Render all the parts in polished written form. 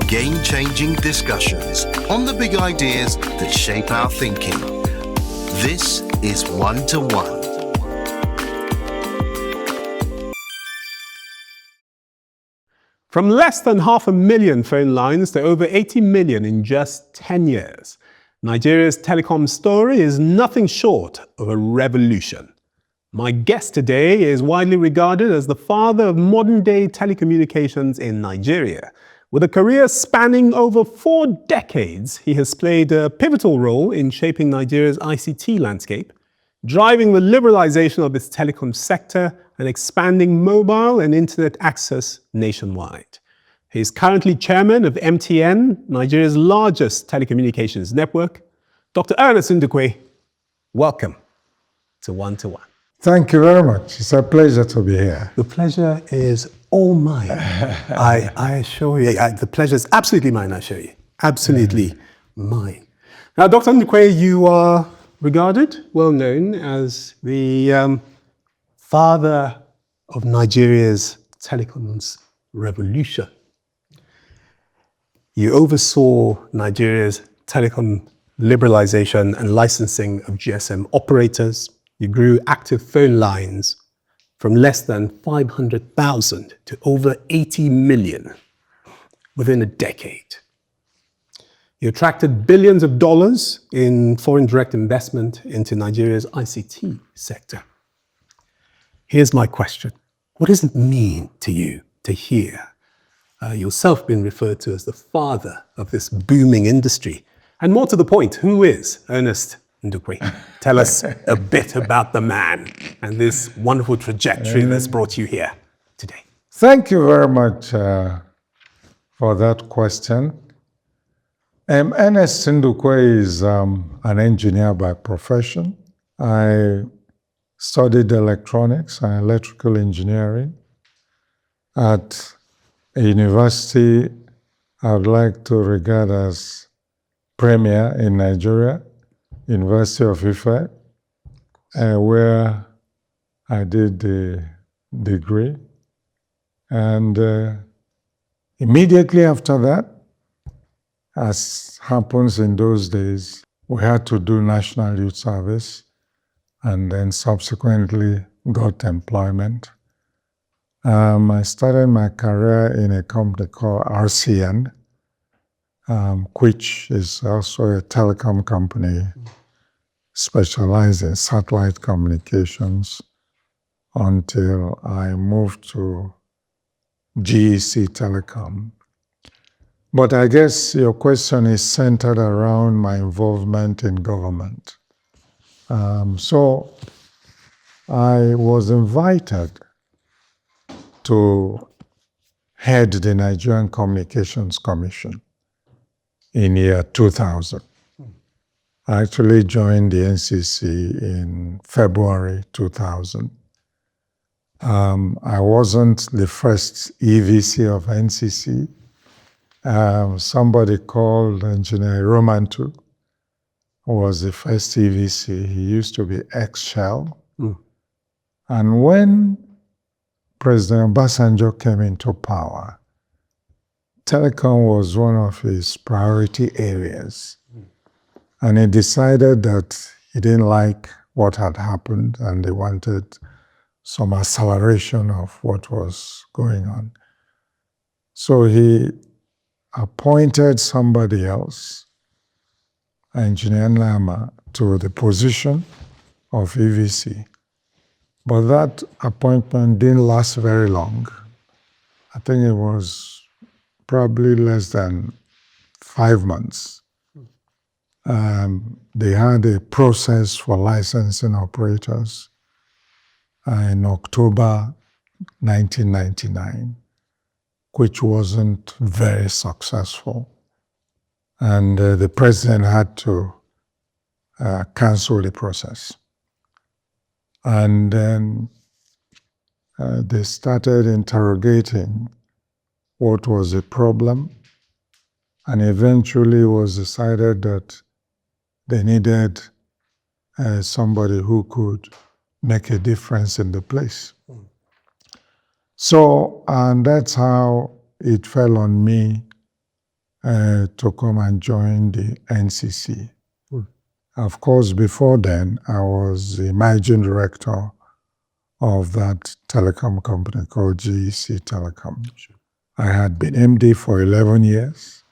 game-changing discussions on the big ideas that shape our thinking. This is One2One. From less than 500,000 phone lines to over 80 million in just 10 years, Nigeria's telecom story is nothing short of a revolution. My guest today is widely regarded as the father of modern-day telecommunications in Nigeria. With a career spanning over 4 decades, he has played a pivotal role in shaping Nigeria's ICT landscape, driving the liberalisation of its telecom sector and expanding mobile and internet access nationwide. He is currently chairman of MTN, Nigeria's largest telecommunications network. Dr Ernest Ndukwe, welcome to One2One. Thank you very much. It's a pleasure to be here. The pleasure is all mine. I assure you, the pleasure is absolutely mine, I assure you. Absolutely mine. Now, Dr. Ndukwe, you are regarded, well known, as the father of Nigeria's telecoms revolution. You oversaw Nigeria's telecom liberalisation and licensing of GSM operators. You grew active phone lines from less than 500,000 to over 80 million within a decade. You attracted billions of dollars in foreign direct investment into Nigeria's ICT sector. Here's my question. What does it mean to you to hear yourself being referred to as the father of this booming industry? And more to the point, who is Ernest Ndukwe? Tell us a bit about the man and this wonderful trajectory that's brought you here today. Thank you very much for that question. Ernest Ndukwe is an engineer by profession. I studied electronics and electrical engineering at a university I would like to regard as premier in Nigeria, University of Ife, where I did the degree. And immediately after that, as happens in those days, we had to do National Youth Service and then subsequently got employment. I started my career in a company called RCN, which is also a telecom company specialized in satellite communications until I moved to GEC Telecom. But I guess your question is centered around my involvement in government. So I was invited to head the Nigerian Communications Commission in year 2000. I actually joined the NCC in February 2000. I wasn't the first EVC of NCC. Somebody called Engineer Romantu was the first EVC. He used to be ex-Shell. And when President Obasanjo came into power, telecom was one of his priority areas. And he decided that he didn't like what had happened and they wanted some acceleration of what was going on. So he appointed somebody else, Engineer Nama, to the position of EVC. But that appointment didn't last very long. I think it was probably less than 5 months. They had a process for licensing operators in October 1999, which wasn't very successful. And the president had to cancel the process. And then they started interrogating what was the problem. And eventually it was decided that they needed somebody who could make a difference in the place. So, and that's how it fell on me to come and join the NCC. Of course, before then, I was the managing director of that telecom company called GEC Telecom. Sure. I had been MD for 11 years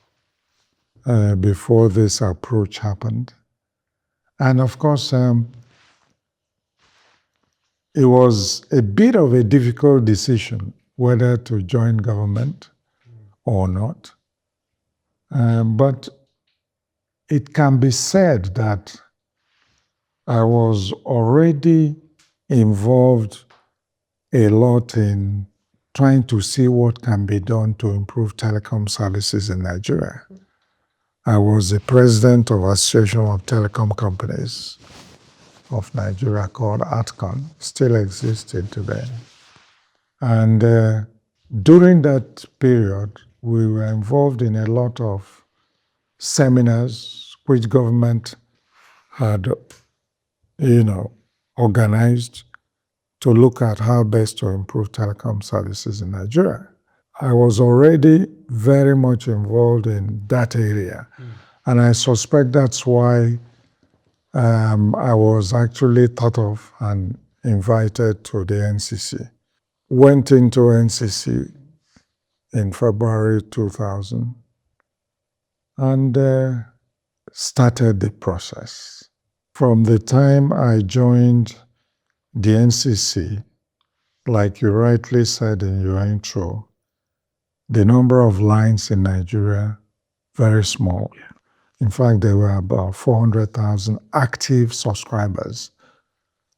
before this approach happened. And of course, it was a bit of a difficult decision whether to join government or not. But it can be said that I was already involved a lot in trying to see what can be done to improve telecom services in Nigeria. I was the president of Association of Telecom Companies of Nigeria called ATCON, still existing today. And during that period, we were involved in a lot of seminars which government had, organized to look at how best to improve telecom services in Nigeria. I was already very much involved in that area. And I suspect that's why I was actually thought of and invited to the NCC. Went into NCC in February 2000 and started the process. From the time I joined the NCC, like you rightly said in your intro, the number of lines in Nigeria, very small. Yeah. In fact, there were about 400,000 active subscribers,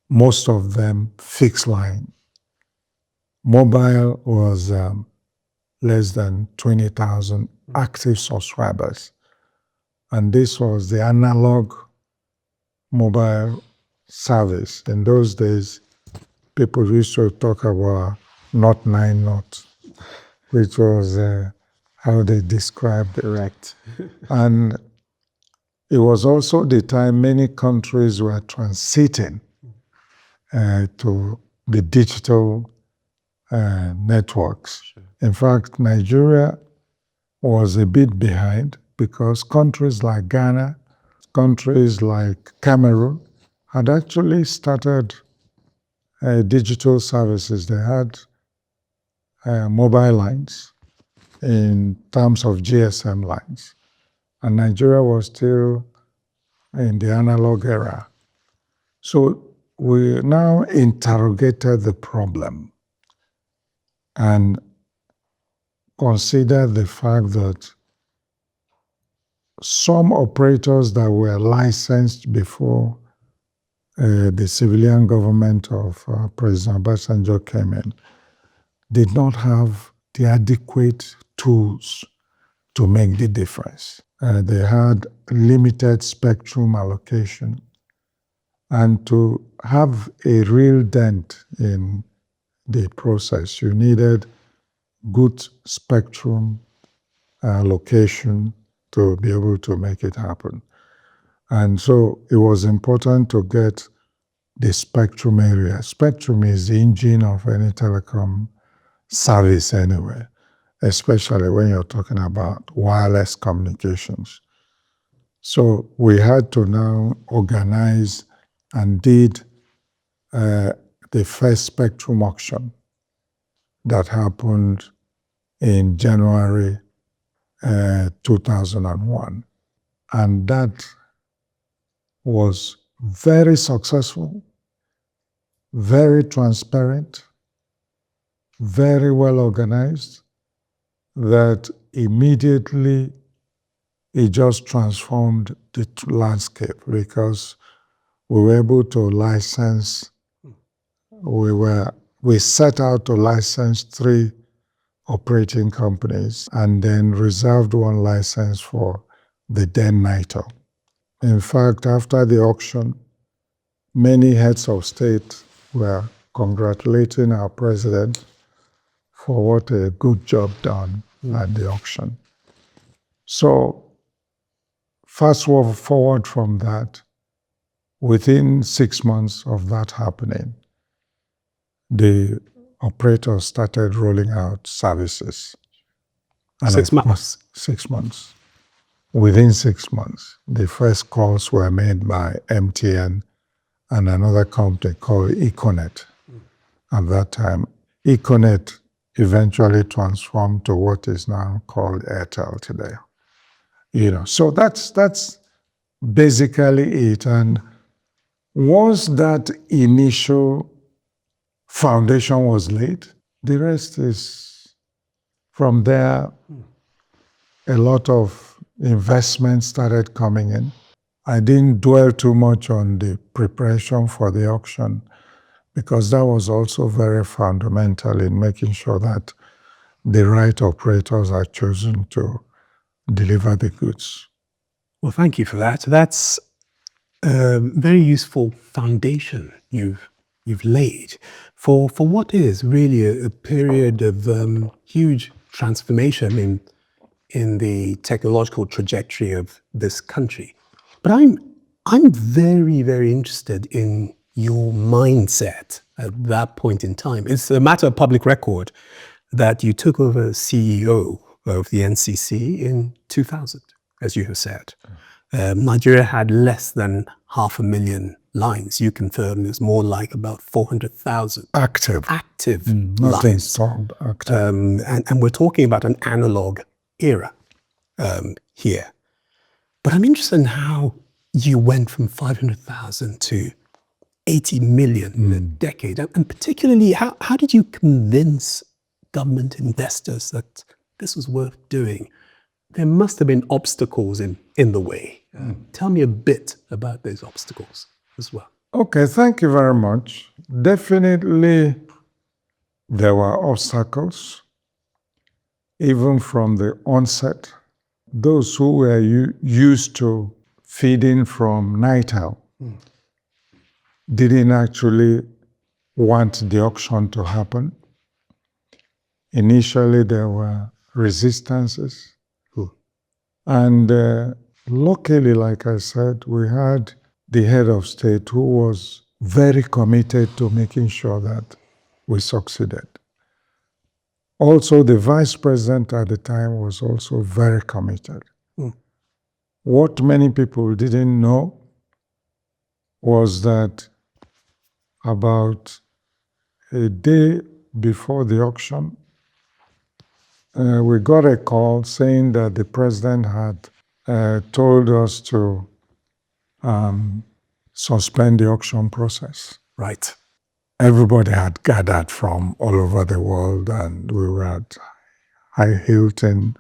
most of them fixed line. Mobile was less than 20,000 active subscribers. And this was the analog mobile service. In those days, people used to talk about Not 9 Not, which was how they described direct. And it was also the time many countries were transiting to the digital networks. Sure. In fact, Nigeria was a bit behind because countries like Ghana, countries like Cameroon had actually started digital services. They had mobile lines in terms of GSM lines. And Nigeria was still in the analog era. So we now interrogated the problem and considered the fact that some operators that were licensed before the civilian government of President Obasanjo came in did not have the adequate tools to make the difference. They had limited spectrum allocation. And to have a real dent in the process, you needed good spectrum allocation to be able to make it happen. And so it was important to get the spectrum area. Spectrum is the engine of any telecom service anyway, especially when you're talking about wireless communications. So we had to now organize and did the first spectrum auction that happened in January 2001. And that was very successful, very transparent, very well organized, that immediately it just transformed the landscape because we were able to license, we set out to license 3 operating companies and then reserved 1 license for the then NITO. In fact, after the auction, many heads of state were congratulating our president for what a good job done at the auction. So fast forward from that, within 6 months of that happening, the operators started rolling out services. And 6 months? 6 months. within 6 months, the first calls were made by MTN and another company called Econet. At that time, Econet eventually transformed to what is now called Airtel today. So that's basically it. And once that initial foundation was laid, the rest is from there. A lot of investment started coming in. I didn't dwell too much on the preparation for the auction because that was also very fundamental in making sure that the right operators are chosen to deliver the goods. Well, thank you for that. That's a very useful foundation you've laid for what is really a period of huge transformation in the technological trajectory of this country. But I'm very, very interested in your mindset at that point in time. It's a matter of public record that you took over as CEO of the NCC in 2000, as you have said. Nigeria had less than 500,000 lines. You confirmed it's more like about 400,000. Active lines. Not installed, active. And we're talking about an analog era here. But I'm interested in how you went from 500,000 to 80 million in a decade. And particularly, how did you convince government investors that this was worth doing? There must have been obstacles in the way. Tell me a bit about those obstacles as well. Okay, thank you very much. Definitely, there were obstacles, even from the onset. Those who were used to feeding from Nitel didn't actually want the auction to happen. Initially, there were resistances. And luckily, like I said, we had the head of state who was very committed to making sure that we succeeded. Also, the vice president at the time was also very committed. What many people didn't know was that about a day before the auction, we got a call saying that the president had told us to suspend the auction process. Right. Everybody had gathered from all over the world, and we were at Hilton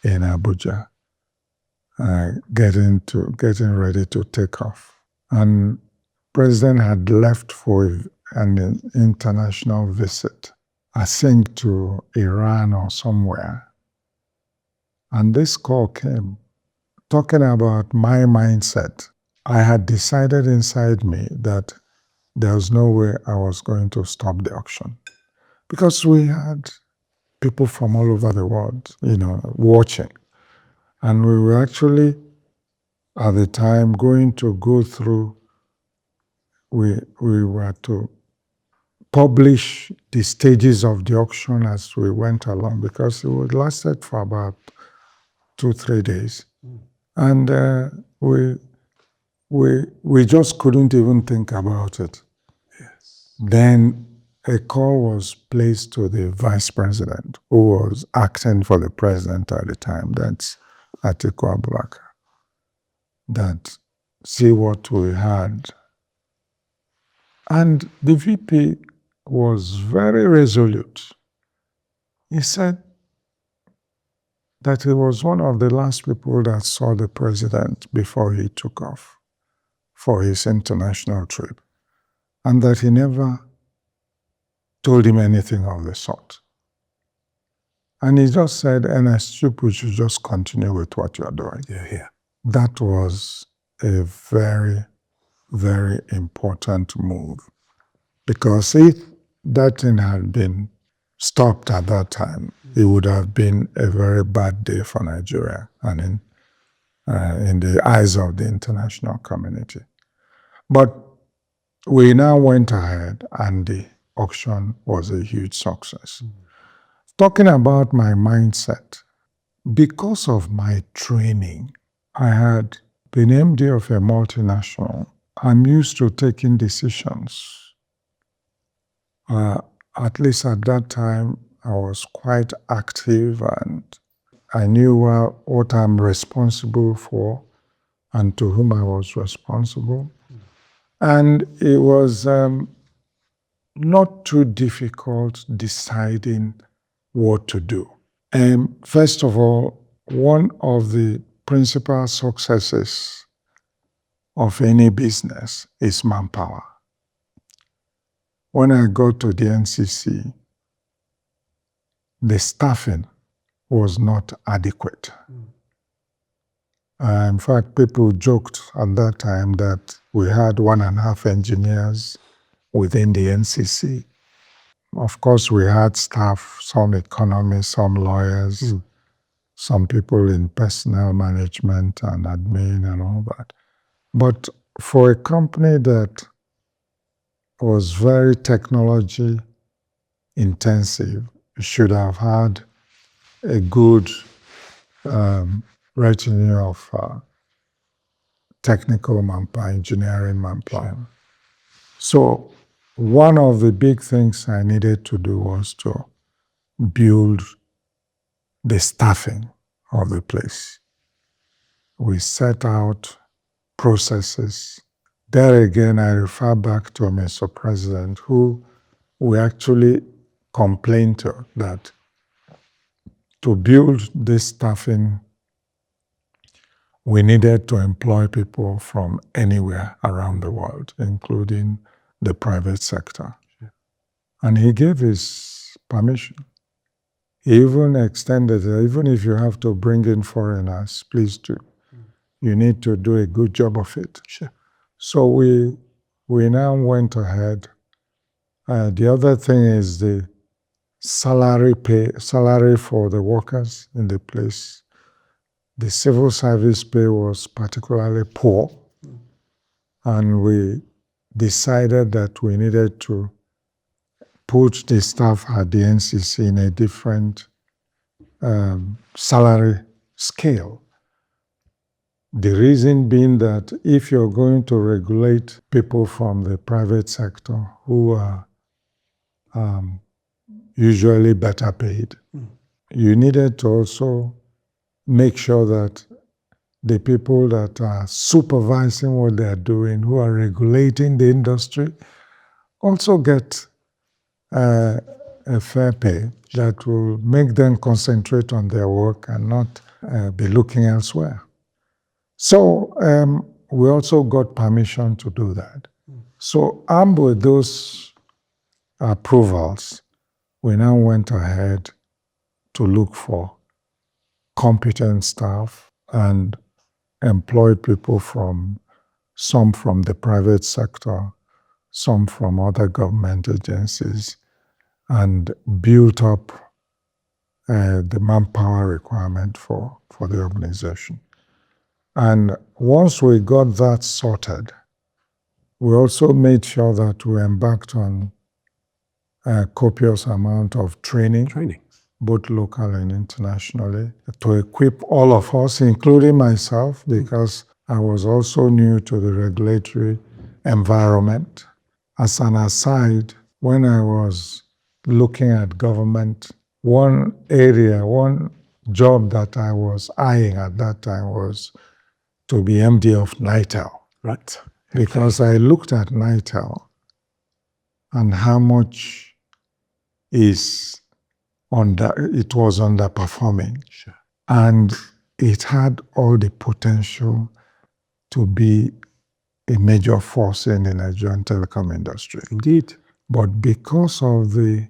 in Abuja, getting ready to take off. And president had left for an international visit, I think to Iran or somewhere. And this call came, talking about my mindset. I had decided inside me that there was no way I was going to stop the auction, because we had people from all over the world, watching. And we were actually, at the time, going to go through, we were to publish the stages of the auction as we went along, because it would lasted for about 2-3 days. And we just couldn't even think about it. Yes. Then a call was placed to the vice president, who was acting for the president at the time, that's Atiku Abubakar, that see what we had. And the VP was very resolute. He said that he was one of the last people that saw the president before he took off for his international trip, and that he never told him anything of the sort. And he just said, Ernest, you should just continue with what you're doing. Yeah. That was a very, very important move, because if that thing had been stopped at that time, it would have been a very bad day for Nigeria and in the eyes of the international community. But we now went ahead, and the auction was a huge success. Talking about my mindset, because of my training I had been MD of a multinational. I'm used to taking decisions. At least at that time, I was quite active and I knew what I'm responsible for and to whom I was responsible. And it was not too difficult deciding what to do. First of all, one of the principal successes of any business is manpower. When I got to the NCC, the staffing was not adequate. In fact, people joked at that time that we had 1.5 engineers within the NCC. Of course, we had staff, some economists, some lawyers, some people in personnel management and admin and all that. But for a company that was very technology intensive, you should have had a good retinue of technical manpower, engineering manpower. Sure. So one of the big things I needed to do was to build the staffing of the place. We set out processes. There again, I refer back to Mr. President, who we actually complained to that to build this staffing, we needed to employ people from anywhere around the world, including the private sector. Sure. And he gave his permission. He even extended it, even if you have to bring in foreigners, please do. You need to do a good job of it. Sure. So we now went ahead. The other thing is the salary for the workers in the place. The civil service pay was particularly poor, and we decided that we needed to put the staff at the NCC in a different salary scale. The reason being that if you're going to regulate people from the private sector who are usually better paid, you needed to also make sure that the people that are supervising what they're doing, who are regulating the industry, also get a fair pay that will make them concentrate on their work and not be looking elsewhere. So we also got permission to do that. So armed with those approvals, we now went ahead to look for competent staff and employed people some from the private sector, some from other government agencies, and built up the manpower requirement for the organization. And once we got that sorted, we also made sure that we embarked on a copious amount of training, both local and internationally, to equip all of us, including myself, because I was also new to the regulatory environment. As an aside, when I was looking at government, one job that I was eyeing at that time was to be MD of NITEL. Right. Because I looked at NITEL and how much it was underperforming. Sure. And it had all the potential to be a major force in the Nigerian telecom industry. Indeed. But because of the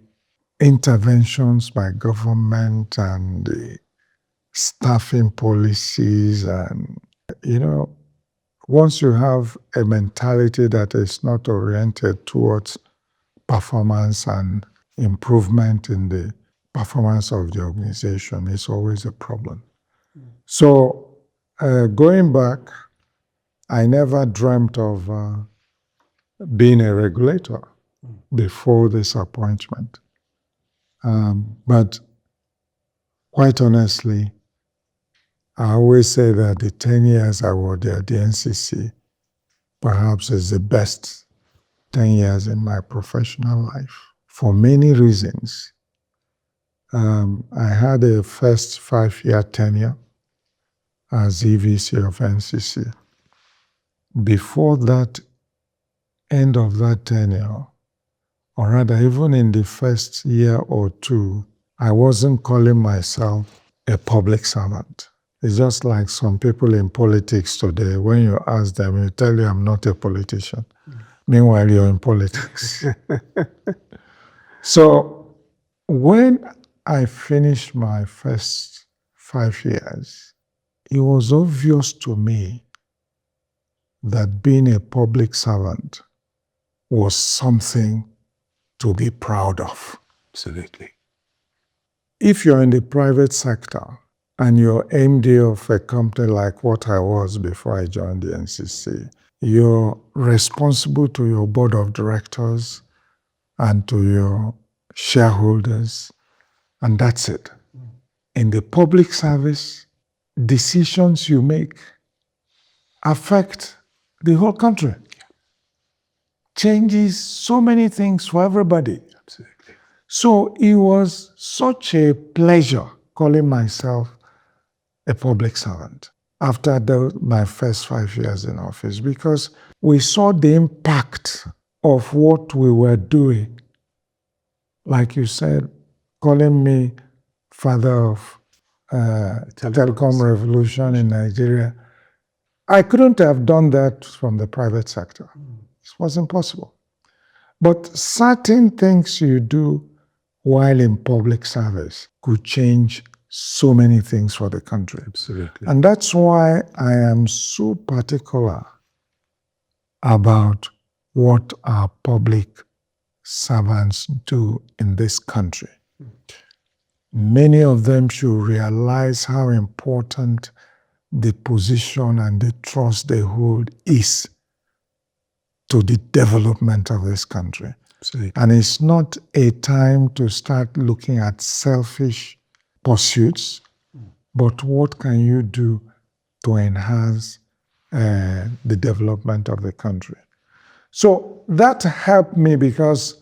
interventions by government and the staffing policies and, once you have a mentality that is not oriented towards performance and improvement in the performance of the organization, it's always a problem. So going back, I never dreamt of being a regulator before this appointment. But quite honestly, I always say that the 10 years I was at the NCC perhaps is the best 10 years in my professional life for many reasons. I had a first 5-year tenure as EVC of NCC. Before that, end of that tenure, or rather even in the first year or two, I wasn't calling myself a public servant. It's just like some people in politics today, when you ask them, they tell you I'm not a politician. Meanwhile, you're in politics. So when I finished my first 5 years, it was obvious to me that being a public servant was something to be proud of. Absolutely. If you're in the private sector and you're MD of a company like what I was before I joined the NCC, you're responsible to your board of directors and to your shareholders, and that's it. In the public service, decisions you make affect the whole country. Changes so many things for everybody. Absolutely. So it was such a pleasure calling myself a public servant after my first 5 years in office, because we saw the impact of what we were doing. Like you said, calling me father of telecom revolution in Nigeria. I couldn't have done that from the private sector. It wasn't possible. But certain things you do while in public service could change so many things for the country. Absolutely. And that's why I am so particular about what our public servants do in this country. Many of them should realize how important the position and the trust they hold is to the development of this country. Absolutely. And it's not a time to start looking at selfish pursuits, but what can you do to enhance the development of the country? So that helped me, because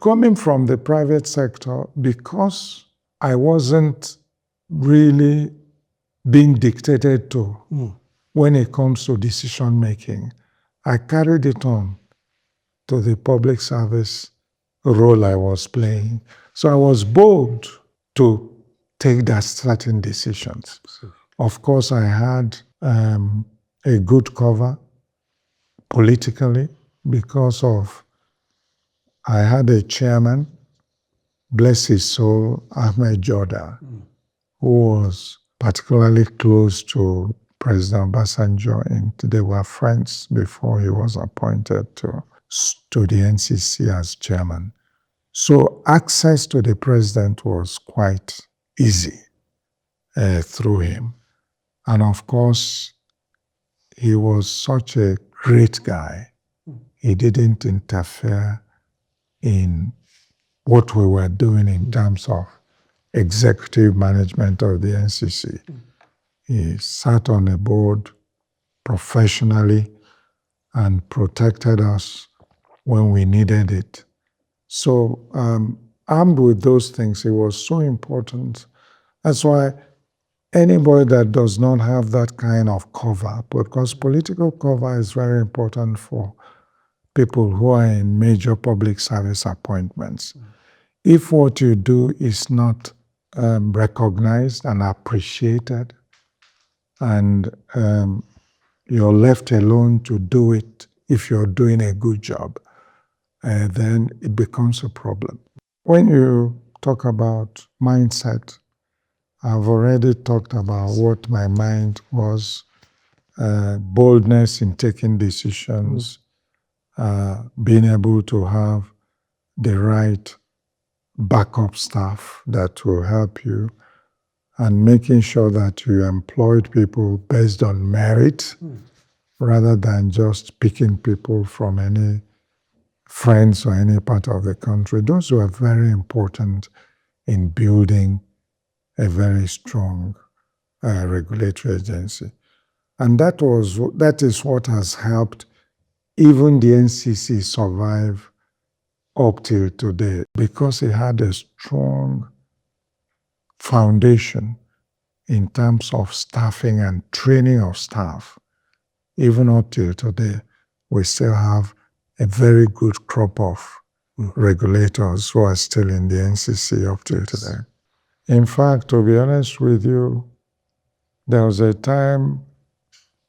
coming from the private sector, because I wasn't really being dictated to when it comes to decision making, I carried it on to the public service role I was playing. So I was bold to take that certain decisions. Of course, I had a good cover politically because of I had a chairman, bless his soul, Ahmed Joda, who was particularly close to President Obasanjo, and they were friends before he was appointed to the NCC as chairman. So access to the president was quite easy through him. And of course, he was such a great guy. He didn't interfere in what we were doing in terms of executive management of the NCC. He sat on a board professionally and protected us when we needed it. So armed with those things, it was so important. That's why anybody that does not have that kind of cover, because political cover is very important for people who are in major public service appointments. If what you do is not recognized and appreciated, and you're left alone to do it if you're doing a good job, then it becomes a problem. When you talk about mindset, I've already talked about what my mind was, boldness in taking decisions, being able to have the right backup staff that will help you, and making sure that you employed people based on merit rather than just picking people from any friends or any part of the country. Those were very important in building a very strong regulatory agency. And that is what has helped even the NCC survive up till today, because it had a strong foundation in terms of staffing and training of staff. Even up till today, we still have a very good crop of regulators who are still in the NCC up till today. In fact, to be honest with you, there was a time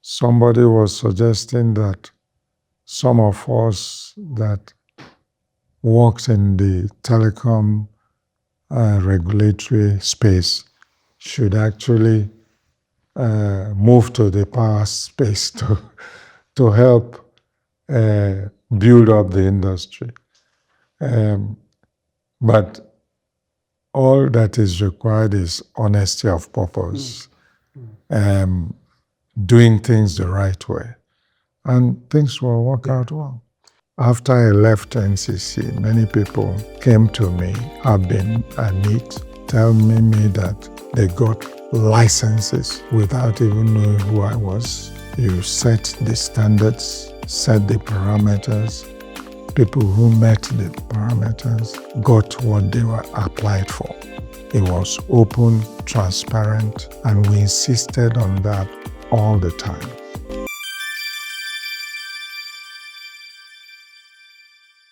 somebody was suggesting that some of us that worked in the telecom regulatory space should actually move to the power space to help build up the industry. But all that is required is honesty of purpose, doing things the right way, and things will work out well. After I left NCC, many people came to me, Abin and Neat, telling me that they got licenses without even knowing who I was. You set the standards, set the parameters. People who met the parameters got what they were applied for. It was open, transparent, and we insisted on that all the time.